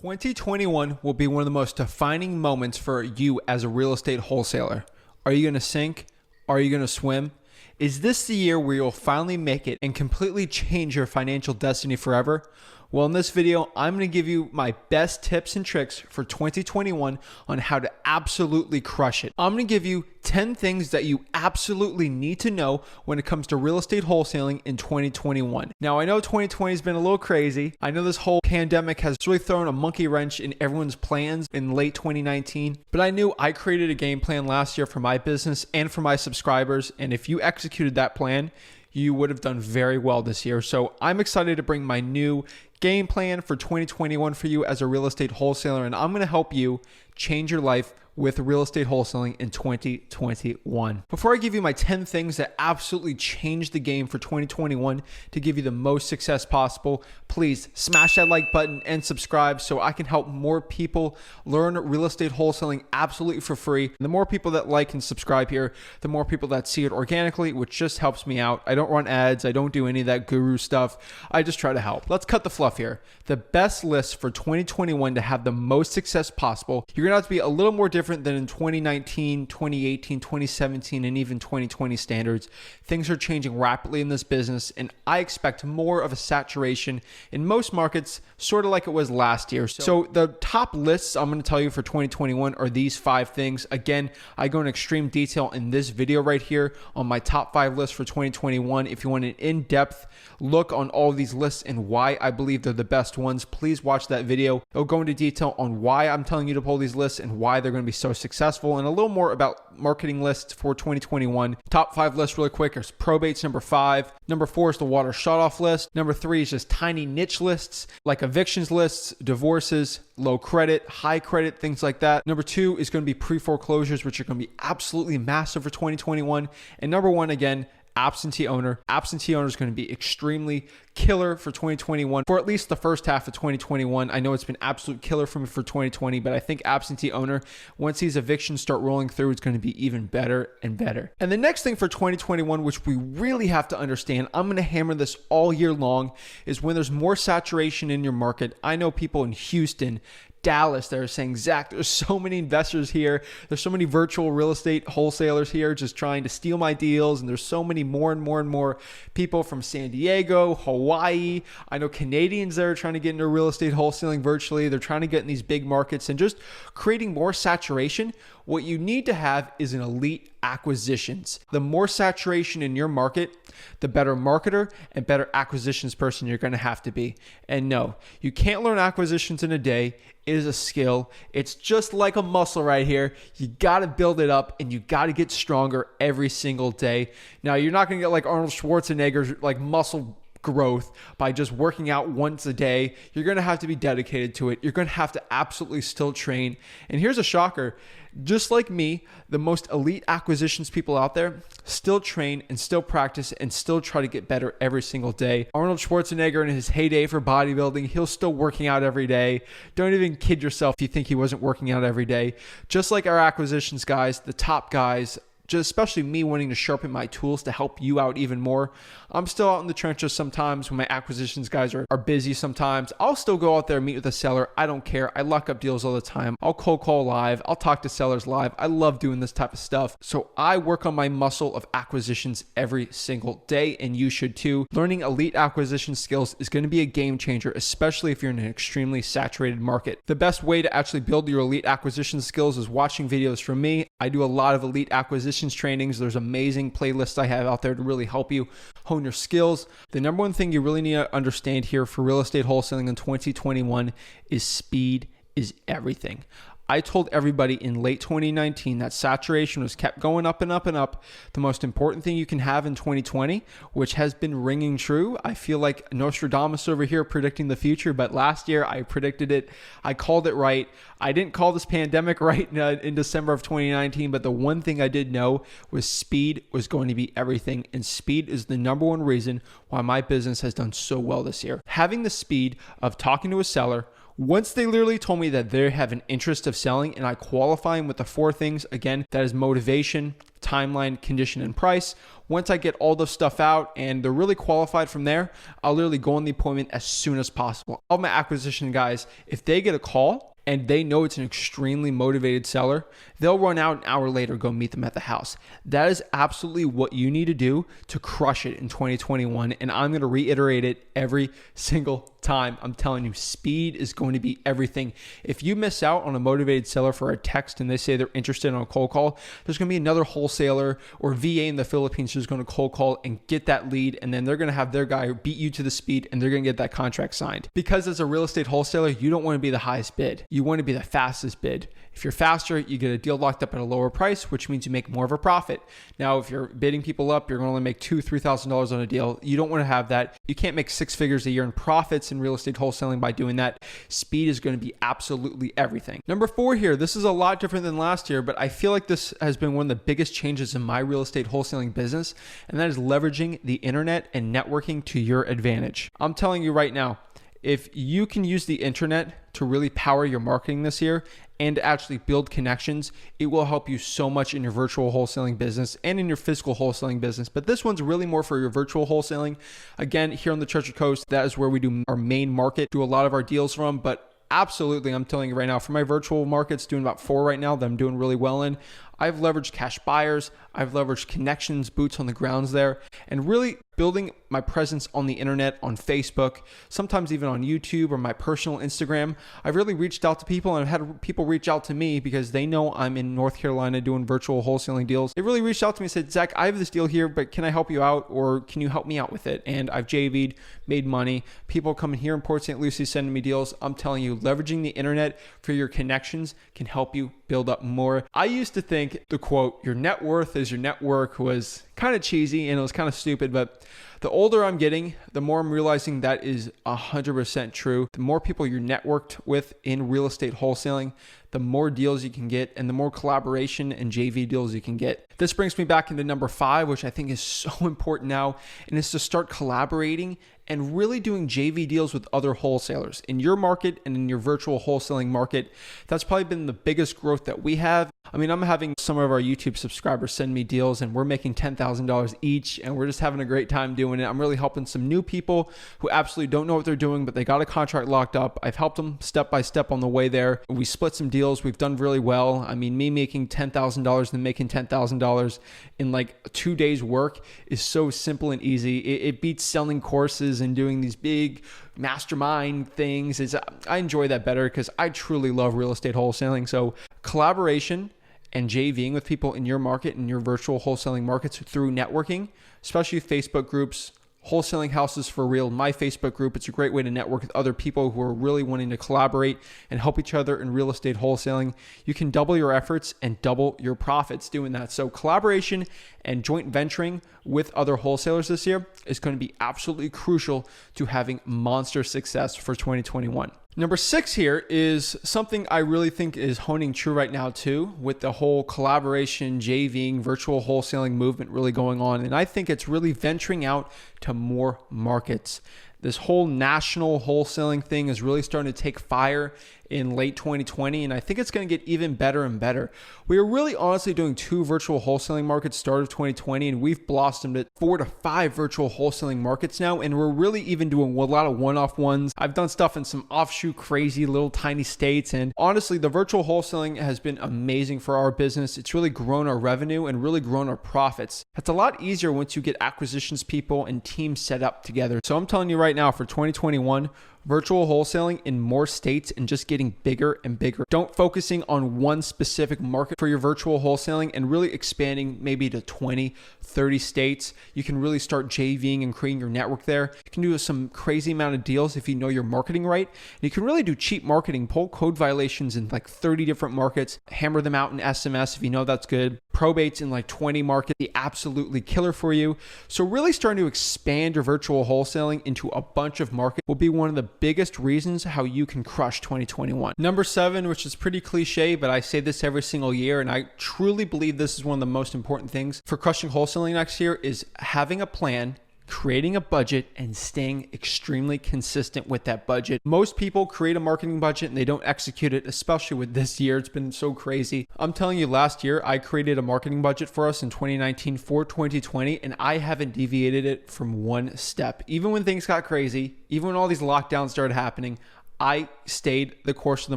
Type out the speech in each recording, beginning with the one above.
2021 will be one of the most defining moments for you as a real estate wholesaler. Are you going to sink? Are you going to swim? Is this the year where you'll finally make it and completely change your financial destiny forever? Well, in this video, I'm going to give you my best tips and tricks for 2021 on how to absolutely crush it. I'm going to give you 10 things that you absolutely need to know when it comes to real estate wholesaling in 2021. Now, I know 2020 has been a little crazy. I know this whole pandemic has really thrown a monkey wrench in everyone's plans in late 2019, but I knew I created a game plan last year for my business and for my subscribers, and if you executed that plan, you would have done very well this year. So I'm excited to bring my new game plan for 2021 for you as a real estate wholesaler, and I'm going to help you change your life with real estate wholesaling in 2021. Before I give you my 10 things that absolutely change the game for 2021 to give you the most success possible, please smash that like button and subscribe so I can help more people learn real estate wholesaling absolutely for free. And the more people that like and subscribe here, the more people that see it organically, which just helps me out. I don't run ads. I don't do any of that guru stuff. I just try to help. Let's cut the fluff here. The best list for 2021 to have the most success possible, you're going to have to be a little more different than in 2019, 2018, 2017, and even 2020 standards. Things are changing rapidly in this business, and I expect more of a saturation in most markets, sort of like it was last year. So the top lists I'm going to tell you for 2021 are these 5 things. Again, I go in extreme detail in this video right here on my top 5 lists for 2021. If you want an in-depth look on all of these lists and why I believe they're the best ones, please watch that video. It'll go into detail on why I'm telling you to pull these lists and why they're going to be so successful, and a little more about marketing lists for 2021. Top 5 lists really quick is probates number 5. Number 4 is the water shutoff list. Number 3 is just tiny niche lists like evictions lists, divorces, low credit, high credit, things like that. Number 2 is going to be pre-foreclosures, which are going to be absolutely massive for 2021. And number 1, again, absentee owner. Absentee owner is going to be extremely killer for 2021, for at least the first half of 2021. I know it's been absolute killer for me for 2020, but I think absentee owner, once these evictions start rolling through, it's going to be even better and better. And the next thing for 2021, which we really have to understand, I'm going to hammer this all year long, is when there's more saturation in your market. I know people in Houston, Dallas, they're saying, Zach, there's so many investors here. There's so many virtual real estate wholesalers here just trying to steal my deals. And there's so many more and more people from San Diego, Hawaii. I know Canadians that are trying to get into real estate wholesaling virtually. They're trying to get in these big markets and just creating more saturation. What you need to have is an elite acquisitions. The more saturation in your market, the better marketer and better acquisitions person you're going to have to be. And no, you can't learn acquisitions in a day. It is a skill. It's just like a muscle right here. You got to build it up and you got to get stronger every single day. Now, you're not going to get like Arnold Schwarzenegger's like muscle growth by just working out once a day. You're going to have to be dedicated to it. You're going to have to absolutely still train. And here's a shocker. Just like me, the most elite acquisitions people out there still train and still practice and still try to get better every single day. Arnold Schwarzenegger in his heyday for bodybuilding, he'll still working out every day. Don't even kid yourself if you think he wasn't working out every day. Just like our acquisitions guys, the top guys, just especially me wanting to sharpen my tools to help you out even more. I'm still out in the trenches sometimes when my acquisitions guys are busy sometimes. I'll still go out there and meet with a seller. I don't care. I lock up deals all the time. I'll cold call live. I'll talk to sellers live. I love doing this type of stuff. So I work on my muscle of acquisitions every single day, and you should too. Learning elite acquisition skills is going to be a game changer, especially if you're in an extremely saturated market. The best way to actually build your elite acquisition skills is watching videos from me. I do a lot of elite acquisition trainings. There's amazing playlists I have out there to really help you hone your skills. The number one thing you really need to understand here for real estate wholesaling in 2021 is speed is everything. I told everybody in late 2019 that saturation was kept going up and up and up. The most important thing you can have in 2020, which has been ringing true. I feel like Nostradamus over here predicting the future, but last year I predicted it. I called it right. I didn't call this pandemic right in December of 2019, but the one thing I did know was speed was going to be everything, and speed is the number one reason why my business has done so well this year. Having the speed of talking to a seller, Once they literally told me that they have an interest of selling and I qualify them with the 4 things, again, that is motivation, timeline, condition, and price. Once I get all the stuff out and they're really qualified from there, I'll literally go on the appointment as soon as possible. All my acquisition guys, if they get a call and they know it's an extremely motivated seller, they'll run out an hour later, go meet them at the house. That is absolutely what you need to do to crush it in 2021. And I'm going to reiterate it every single time. I'm telling you, speed is going to be everything. If you miss out on a motivated seller for a text and they say they're interested in a cold call, there's going to be another wholesaler or VA in the Philippines who's going to cold call and get that lead. And then they're going to have their guy beat you to the speed and they're going to get that contract signed. Because as a real estate wholesaler, you don't want to be the highest bid. You want to be the fastest bid. If you're faster, you get a deal locked up at a lower price, which means you make more of a profit. Now, if you're bidding people up, you're going to only make $2,000, $3,000 on a deal. You don't want to have that. You can't make 6 figures a year in profits in real estate wholesaling by doing that. Speed is going to be absolutely everything. Number 4 here, this is a lot different than last year, but I feel like this has been one of the biggest changes in my real estate wholesaling business, and that is leveraging the internet and networking to your advantage. I'm telling you right now, if you can use the internet to really power your marketing this year and actually build connections, it will help you so much in your virtual wholesaling business and in your physical wholesaling business. But this one's really more for your virtual wholesaling. Again, here on the Treasure Coast, that is where we do our main market, do a lot of our deals from. But absolutely, I'm telling you right now, for my virtual markets, doing about 4 right now that I'm doing really well in, I've leveraged cash buyers, I've leveraged connections, boots on the grounds there, and really building my presence on the internet, on Facebook, sometimes even on YouTube or my personal Instagram. I've really reached out to people and I've had people reach out to me because they know I'm in North Carolina doing virtual wholesaling deals. They really reached out to me and said, Zach, I have this deal here, but can I help you out or can you help me out with it? And I've JV'd, made money. People coming here in Port St. Lucie sending me deals. I'm telling you, leveraging the internet for your connections can help you build up more. I used to think the quote, your net worth is your network, was kind of cheesy and it was kind of stupid, but the older I'm getting, the more I'm realizing that is 100% true. The more people you're networked with in real estate wholesaling, the more deals you can get and the more collaboration and JV deals you can get. This brings me back into number 5, which I think is so important now, and it's to start collaborating and really doing JV deals with other wholesalers in your market and in your virtual wholesaling market. That's probably been the biggest growth that we have. I mean, I'm having some of our YouTube subscribers send me deals and we're making $10,000 each and we're just having a great time doing it. I'm really helping some new people who absolutely don't know what they're doing, but they got a contract locked up. I've helped them step by step on the way there. We split some deals. We've done really well. I mean, me making $10,000 and making $10,000 in like 2 days work is so simple and easy. It beats selling courses and doing these big mastermind things. I enjoy that better because I truly love real estate wholesaling. So collaboration and JVing with people in your market and your virtual wholesaling markets through networking, especially Facebook groups, Wholesaling Houses for Real, my Facebook group. It's a great way to network with other people who are really wanting to collaborate and help each other in real estate wholesaling. You can double your efforts and double your profits doing that. So collaboration and joint venturing with other wholesalers this year is going to be absolutely crucial to having monster success for 2021. Number 6 here is something I really think is honing true right now too, with the whole collaboration, JVing, virtual wholesaling movement really going on. And I think it's really venturing out to more markets. This whole national wholesaling thing is really starting to take fire in late 2020, and I think it's going to get even better and better. We are really honestly doing 2 virtual wholesaling markets start of 2020, and we've blossomed at 4 to 5 virtual wholesaling markets now, and we're really even doing a lot of one-off ones. I've done stuff in some offshoot crazy little tiny states, and honestly, the virtual wholesaling has been amazing for our business. It's really grown our revenue and really grown our profits. It's a lot easier once you get acquisitions people and teams set up together. So I'm telling you right now, for 2021, virtual wholesaling in more states and just getting bigger and bigger. Don't focusing on one specific market for your virtual wholesaling and really expanding maybe to 20, 30 states. You can really start JVing and creating your network there. You can do some crazy amount of deals if you know your marketing right. And you can really do cheap marketing, pull code violations in like 30 different markets, hammer them out in SMS if you know that's good. Probates in like 20 markets, be absolutely killer for you. So really starting to expand your virtual wholesaling into a bunch of markets will be one of the biggest reasons how you can crush 2021. Number 7, which is pretty cliche, but I say this every single year, and I truly believe this is one of the most important things for crushing wholesaling next year, is having a plan, creating a budget and staying extremely consistent with that budget. Most people create a marketing budget and they don't execute it, especially with this year. It's been so crazy. I'm telling you, last year I created a marketing budget for us in 2019 for 2020, and I haven't deviated it from one step. Even when things got crazy, even when all these lockdowns started happening, I stayed the course of the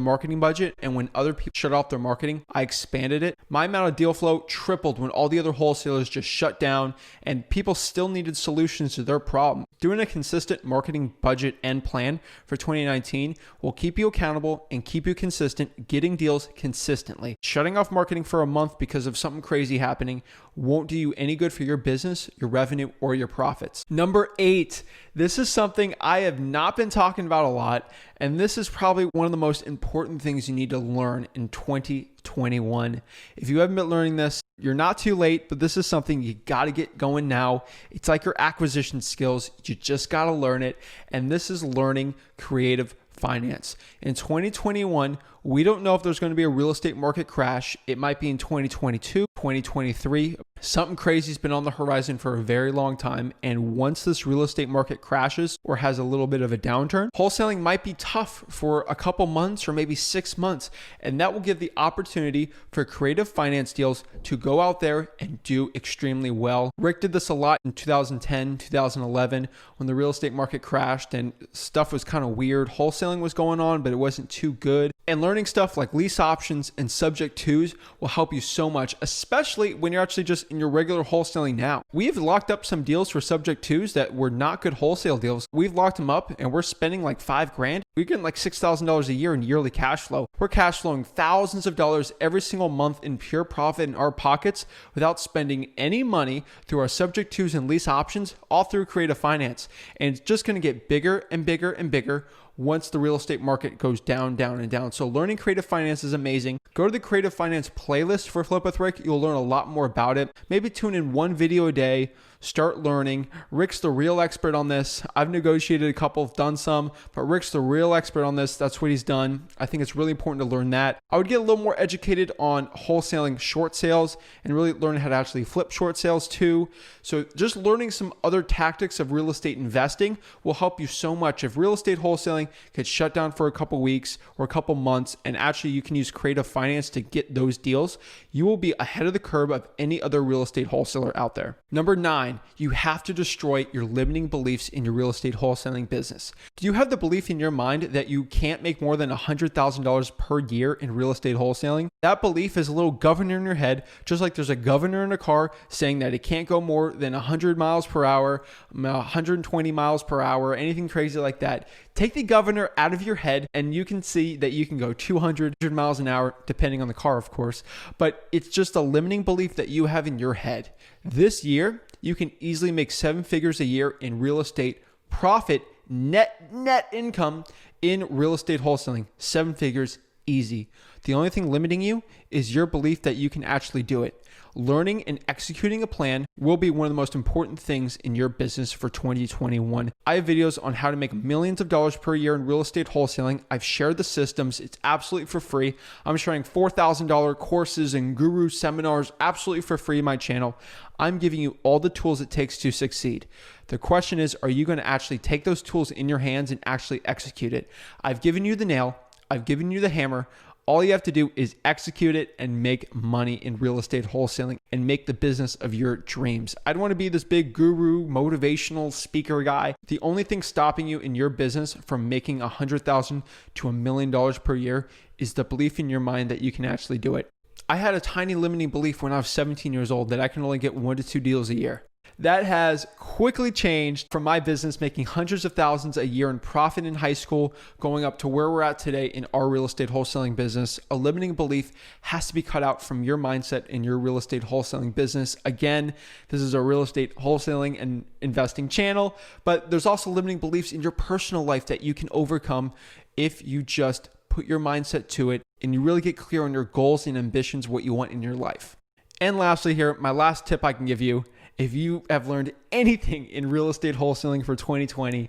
marketing budget, and when other people shut off their marketing, I expanded it. My amount of deal flow tripled when all the other wholesalers just shut down and people still needed solutions to their problem. Doing a consistent marketing budget and plan for 2019 will keep you accountable and keep you consistent, getting deals consistently. Shutting off marketing for a month because of something crazy happening won't do you any good for your business, your revenue, or your profits. Number 8, this is something I have not been talking about a lot, and this is probably one of the most important things you need to learn in 2021. If you haven't been learning this, you're not too late, but this is something you got to get going now. It's like your acquisition skills. You just got to learn it, and this is learning creative finance. In 2021, we don't know if there's going to be a real estate market crash. It might be in 2022, 2023. Something crazy has been on the horizon for a very long time. And once this real estate market crashes or has a little bit of a downturn, wholesaling might be tough for a couple months or maybe 6 months. And that will give the opportunity for creative finance deals to go out there and do extremely well. Rick did this a lot in 2010, 2011, when the real estate market crashed and stuff was kind of weird. Wholesaling was going on, but it wasn't too good. And learning stuff like lease options and subject twos will help you so much, especially when you're actually just in your regular wholesaling now. We've locked up some deals for subject twos that were not good wholesale deals. We've locked them up and we're spending like $5,000. We're getting like $6,000 a year in yearly cash flow. We're cash flowing thousands of dollars every single month in pure profit in our pockets without spending any money through our subject twos and lease options, all through creative finance. And it's just going to get bigger and bigger and bigger once the real estate market goes down, down, and down. So learning creative finance is amazing. Go to the creative finance playlist for Flip with Rick. You'll learn a lot more about it. Maybe tune in one video a day. Start learning. Rick's the real expert on this. I've negotiated a couple, done some, but Rick's the real expert on this. That's what he's done. I think it's really important to learn that. I would get a little more educated on wholesaling short sales and really learn how to actually flip short sales too. So just learning some other tactics of real estate investing will help you so much. If real estate wholesaling gets shut down for a couple weeks or a couple months, and actually you can use creative finance to get those deals, you will be ahead of the curve of any other real estate wholesaler out there. Number 9, you have to destroy your limiting beliefs in your real estate wholesaling business. Do you have the belief in your mind that you can't make more than $100,000 per year in real estate wholesaling? That belief is a little governor in your head, just like there's a governor in a car saying that it can't go more than 100 miles per hour, 120 miles per hour, anything crazy like that. Take the governor out of your head and you can see that you can go 200 miles an hour, depending on the car, of course. But it's just a limiting belief that you have in your head. This year, you can easily make 7 figures a year in real estate profit, net income in real estate wholesaling. 7 figures, easy. The only thing limiting you is your belief that you can actually do it. Learning and executing a plan will be one of the most important things in your business for 2021. I have videos on how to make millions of dollars per year in real estate wholesaling. I've shared the systems. It's absolutely for free. I'm sharing $4,000 courses and guru seminars absolutely for free on my channel. I'm giving you all the tools it takes to succeed. The question is, are you going to actually take those tools in your hands and actually execute it? I've given you the nail. I've given you the hammer. All you have to do is execute it and make money in real estate wholesaling and make the business of your dreams. I don't want to be this big guru, motivational speaker guy. The only thing stopping you in your business from making $100,000 to $1 million per year is the belief in your mind that you can actually do it. I had a tiny limiting belief when I was 17 years old that I can only get 1 to 2 deals a year. That has quickly changed from my business making hundreds of thousands a year in profit in high school, going up to where we're at today in our real estate wholesaling business. A limiting belief has to be cut out from your mindset in your real estate wholesaling business. Again, this is a real estate wholesaling and investing channel, but there's also limiting beliefs in your personal life that you can overcome if you just put your mindset to it and you really get clear on your goals and ambitions, what you want in your life. And lastly here, my last tip I can give you, if you have learned anything in real estate wholesaling for 2020,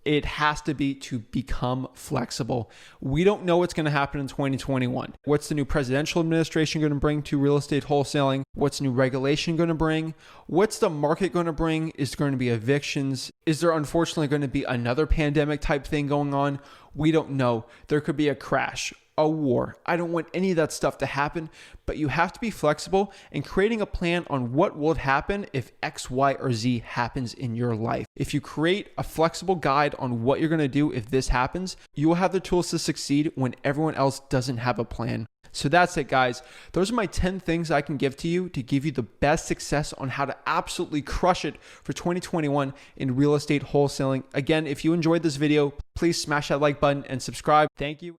It has to be to become flexible. We don't know what's going to happen in 2021. What's the new presidential administration going to bring to real estate wholesaling? What's new regulation going to bring? What's the market going to bring? Is there going to be evictions? Is there unfortunately going to be another pandemic type thing going on? We don't know. There could be a crash, a war. I don't want any of that stuff to happen, but you have to be flexible and creating a plan on what will happen if X, Y, or Z happens in your life. If you create a flexible guide on what you're going to do if this happens, you will have the tools to succeed when everyone else doesn't have a plan. So that's it, guys. Those are my 10 things I can give to you to give you the best success on how to absolutely crush it for 2021 in real estate wholesaling. Again, if you enjoyed this video, please smash that like button and subscribe. Thank you.